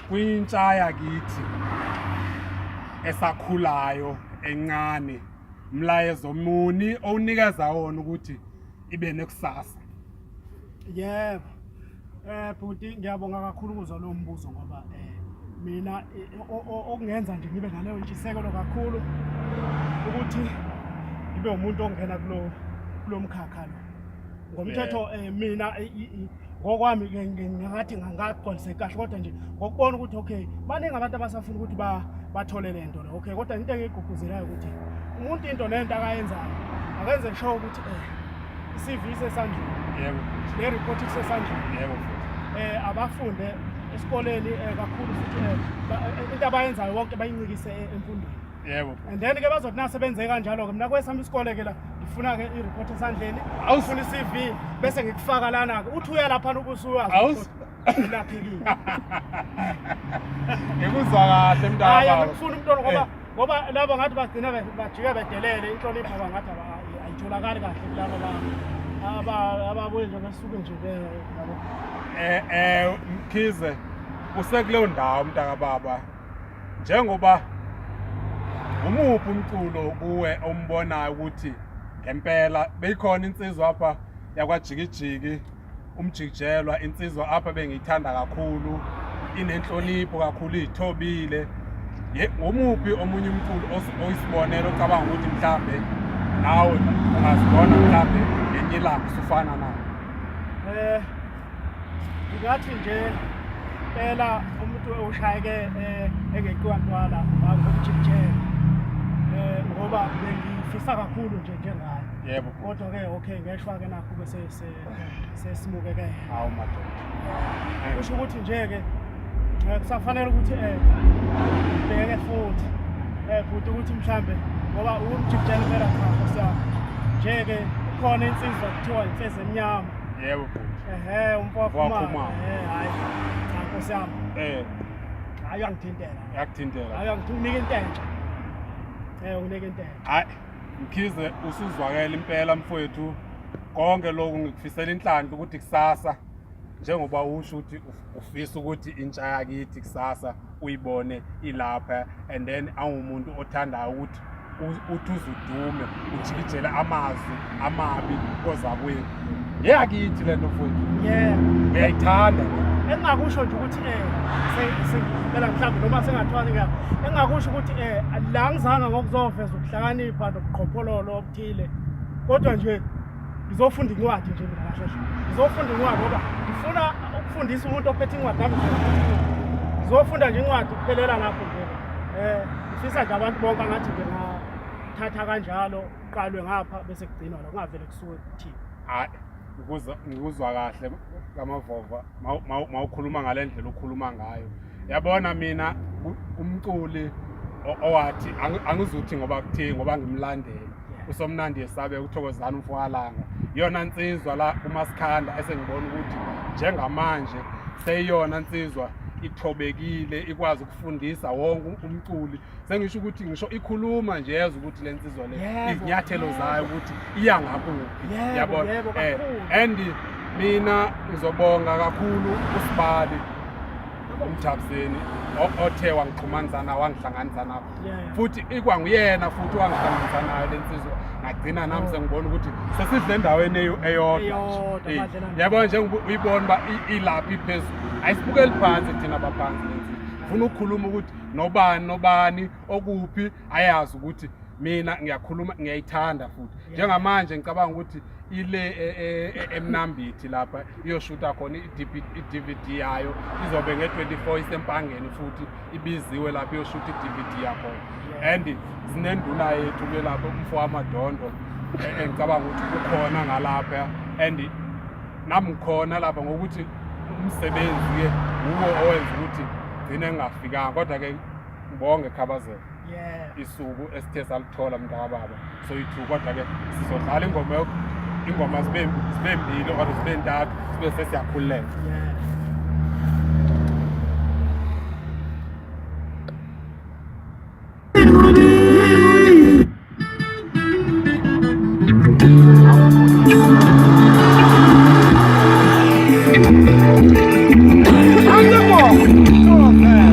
kwintsha yakithi esakhulayo encane mlayezo muni owunikeza wona ukuthi ibe nekusasa? Yebo. Bhuti ngiyabonga kakhulu ukuzwa lo mbuzo ngoba mina okungenza nje ngibe naleyo ntshisekelo kakhulu ukuthi ngibe umuntu ongena kulo mkhakha lo. Ngomthetho mina ngokwami ngingathi ngingaqondise kahle kodwa nje ngokubona ukuthi okay baningi abantu abasafuna ukuthi bathole lento lo. Okay kodwa into engigqugquzelayo ukuthi umuntu into lento akayenzayo akenze sure ukuthi i-CV isesandleni. Yebo. Le report isesandleni. Yebo. Abafunde esikoleni kakhulu futhi into abayenzayo wonke bayincikise emfundweni. Yebo. And then ke bazothi nasebenze kanjalo ke mina kwesami isikole ke la ngifuna ke i-report esandleni awufuna i-CV bese ngikufaka lana ke uthi uya lapha ukusuyazi laphekile. Ngikuzwa kahle mntana hayi baba. ngifuna umuntu ngoba labo ngathi bagcina bajika bedelele inhlonipho bangathi ayitholakali kahle kulabo ababuye nje basuke nje yabo. Mkhize usekuleyo ndawo mntaka baba njengoba umuphi umculo kuwe ombonayo ukuthi ngempela beyikhona insizwa apha yakwajikijiki umjikijelwa insizwa apha bengiyithanda kakhulu inenhlonipho kakhulu izithobile umuphi omunye umculo oyisibonelo ocabanga ukuthi mhlambe nawe ungazibona mhlambe ngenye ilanga usufana naye? Ngathi nje phela umuntu ushayeke engeqiwa ntwala ngomjikijelo ngoba bengifisa kakhulu nje njengaye. Yebo. Kodwa ke okay ngeshwa ke nakho bese sesimuke ke. Hawu madoda. Kusho ukuthi nje ke kusafanele ukuthi bheke futhi futhi ukuthi mhlambe ngoba umjikijelo phela cha siyami nje ke khona insizwa kuthiwa imfeze emnyama. Yebo. Umfowethu hayi cha Nkosi yami. Hayi angithintela. Yakuthintela. Hayi angikunika into entsha. Unika into entsha. Hayi Mkhize usuzwakela impela mfowethu konke lokhu ngikufisela inhlanhla ukuthi kusasa njengoba usho ukuthi ufisa ukuthi intsha yakithi kusasa uyibone ilapha and then awumuntu othandayo ukuthi uzudume ujikijela amazwi amabi kozakwethu yakithi lento mfowethu. Yebo. Uyayithanda engingakusho nje ukuthi phela mhlawumbe noma sengathwali ngiyapha engingakusho ukuthi la ngizanga ngokuzoveza ukuhlakanipha nobuqhophololo obuthile kodwa nje ngizofunda incwadi nje mina kahle ngizofunda incwadi ngoba ngifuna ukufundisa umuntu ophethe incwadi nami ngizofunda nje incwadi kuphelela lapho nje ngifisa nje abantu bonke ngathi ngingathatha kanjalo uqalwe ngapha bese kugcinwa la kungavele kusuke kuthini. Hayi ngikuzwa kahle kamavova mawukhuluma ngalendlela ukhuluma ngayo. Yabona mina umculi owathi angizuthi ngoba kuthini ngoba ngimlandela uSomnandi Yesabe uThokozana uMfokalanga yona insizwa la uMasikhanda esengibona ukuthi njengamanje seyiyona insizwa ithobekile ikwazi ukufundisa wonke umculi sengisho ukuthi ngisho ikhuluma nje yazi ukuthi lensizwa le izinyathelo zayo ukuthi iya ngakuphi yabona and mina ngizobonga kakhulu uSibali uMthabiseni othe wangixhumanisa nawe wangihlanganisa nawe futhi ikwanguyena futhi wangihlanganisa nayo lensizwa ngagcina nami sengibona ukuthi sesidle endaweni eyodwa yabona nje uyibona ba ilaphi phezulu ayisibukeli phansi thina baphansi lensizwa ufuna ukukhuluma ukuthi nobani okuphi ayazi ukuthi mina ngiyakhuluma ngiyayithanda futhi njengamanje ngicabanga ukuthi ile eMnambithi lapha iyoshuta khona i-DVD yayo izobe nge-24 isempangeni futhi ibiziwe lapha iyoshuta i-DVD yakho and sinenduna yethu ke lapha umfo wamadondo ngicabanga ukuthi ukhona ngalapha and nami ngikhona lapha ngokuthi umsebenzi ke uwo owenza ukuthi gcine ngingafikanga kodwa ke ngibonge Khabazela isuku esithe salithola mntaka baba so ithu kodwa ke sizodlala ingoma zibe mbili or zibe ntathu sibe sesiyakhululeka. I'm the